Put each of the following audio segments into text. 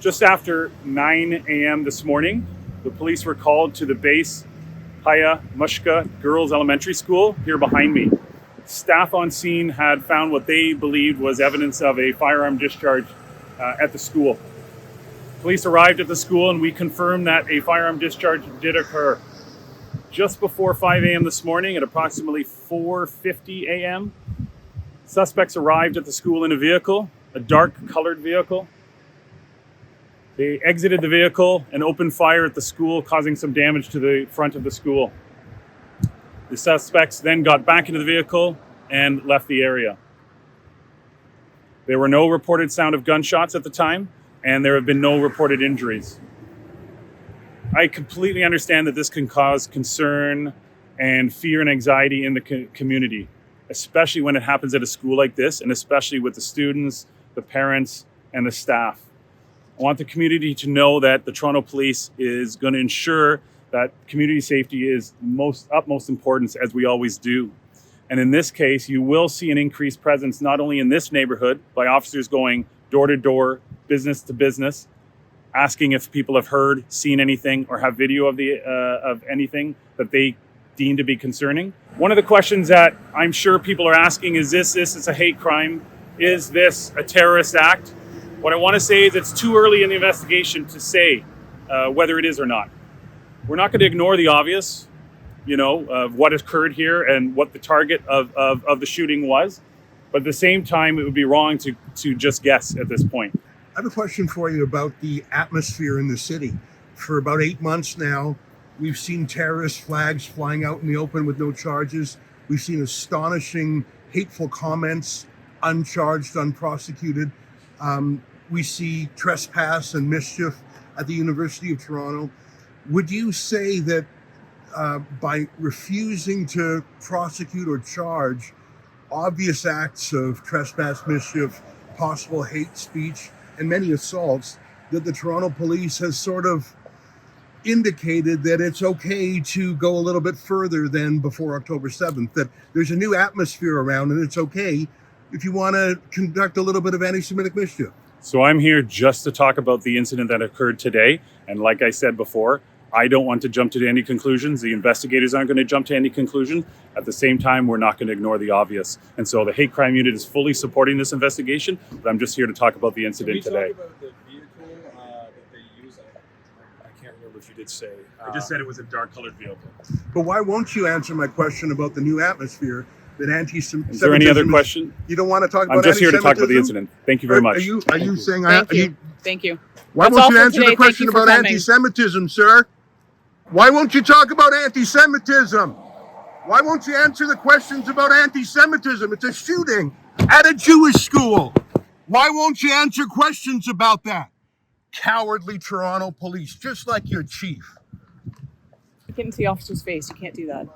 Just after 9 a.m. this morning, the police were called to the base Haya Mushka Girls Elementary School here behind me. Staff on scene had found what they believed was evidence of a firearm discharge at the school. Police arrived at the school and we confirmed that a firearm discharge did occur. Just before 5 a.m. this morning, at approximately 4:50 a.m., suspects arrived at the school in a vehicle, a dark colored vehicle. They exited the vehicle and opened fire at the school, causing some damage to the front of the school. The suspects then got back into the vehicle and left the area. There were no reported sound of gunshots at the time, and there have been no reported injuries. I completely understand that this can cause concern and fear and anxiety in the community, especially when it happens at a school like this, and especially with the students, the parents, and the staff. I want the community to know that the Toronto Police is going to ensure that community safety is utmost importance, as we always do. And in this case, you will see an increased presence not only in this neighborhood by officers going door to door, business to business, asking if people have heard, seen anything, or have video of anything that they deem to be concerning. One of the questions that I'm sure people are asking is this a hate crime? Is this a terrorist act? What I want to say is it's too early in the investigation to say whether it is or not. We're not going to ignore the obvious, of what occurred here and what the target of the shooting was. But at the same time, it would be wrong to just guess at this point. I have a question for you about the atmosphere in the city. For about 8 months now, we've seen terrorist flags flying out in the open with no charges. We've seen astonishing, hateful comments, uncharged, unprosecuted. We see trespass and mischief at the University of Toronto. Would you say that by refusing to prosecute or charge obvious acts of trespass, mischief, possible hate speech, and many assaults, that the Toronto Police has sort of indicated that it's okay to go a little bit further than before October 7th, that there's a new atmosphere around and it's okay if you want to conduct a little bit of anti-Semitic mischief? So I'm here just to talk about the incident that occurred today. And like I said before, I don't want to jump to any conclusions. The investigators aren't going to jump to any conclusion. At the same time, we're not going to ignore the obvious. And so the hate crime unit is fully supporting this investigation, but I'm just here to talk about the incident today. Can we talk about the vehicle that they use? I can't remember if you did say. I just said it was a dark colored vehicle. But why won't you answer my question about the new atmosphere that anti-Semitism? Is there any other question? You don't want to talk about I'm just here to talk about the anti-Semitism? incident. Thank you very much. Are you saying... Thank you. Why That's won't all you for answer today. the question Thank you for about coming. anti-Semitism, sir? Why won't you talk about anti-Semitism? Why won't you answer the questions about anti-Semitism? It's a shooting at a Jewish school. Why won't you answer questions about that? Cowardly Toronto Police, just like your chief. Get into the officer's face. You can't do that.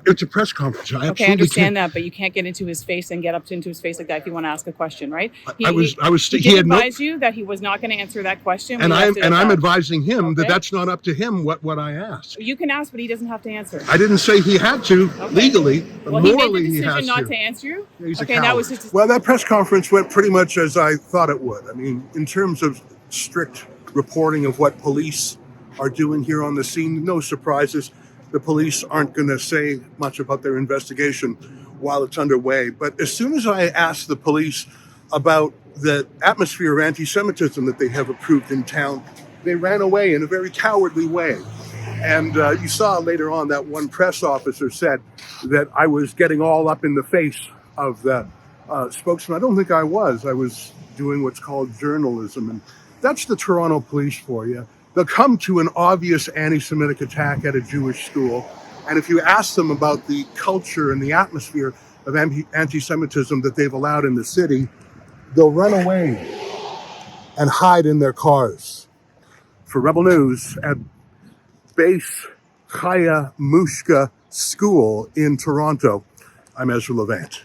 It's a press conference. I Okay, I absolutely understand can't. that, but you can't get into his face and get up into his face like that if you want to ask a question, right? He He did had no, advise you that he was not going to answer that question. and We left it at I'm that. advising him that Okay. that's not up to him what I asked. You can ask, but he doesn't have to answer. I didn't say he had to legally, but Well, he morally made the he has decision not to. to answer you. He's a Okay, that coward. was his. Well, that press conference went pretty much as I thought it would. I mean, in terms of strict reporting of what police are doing here on the scene, no surprises. The police aren't going to say much about their investigation while it's underway. But as soon as I asked the police about the atmosphere of anti-Semitism that they have approved in town, they ran away in a very cowardly way. And you saw later on that one press officer said that I was getting all up in the face of the spokesman. I don't think I was. I was doing what's called journalism. And that's the Toronto Police for you. They'll come to an obvious anti-Semitic attack at a Jewish school. And if you ask them about the culture and the atmosphere of anti-Semitism that they've allowed in the city, they'll run away and hide in their cars. For Rebel News at Base Chaya Mushka School in Toronto, I'm Ezra Levant.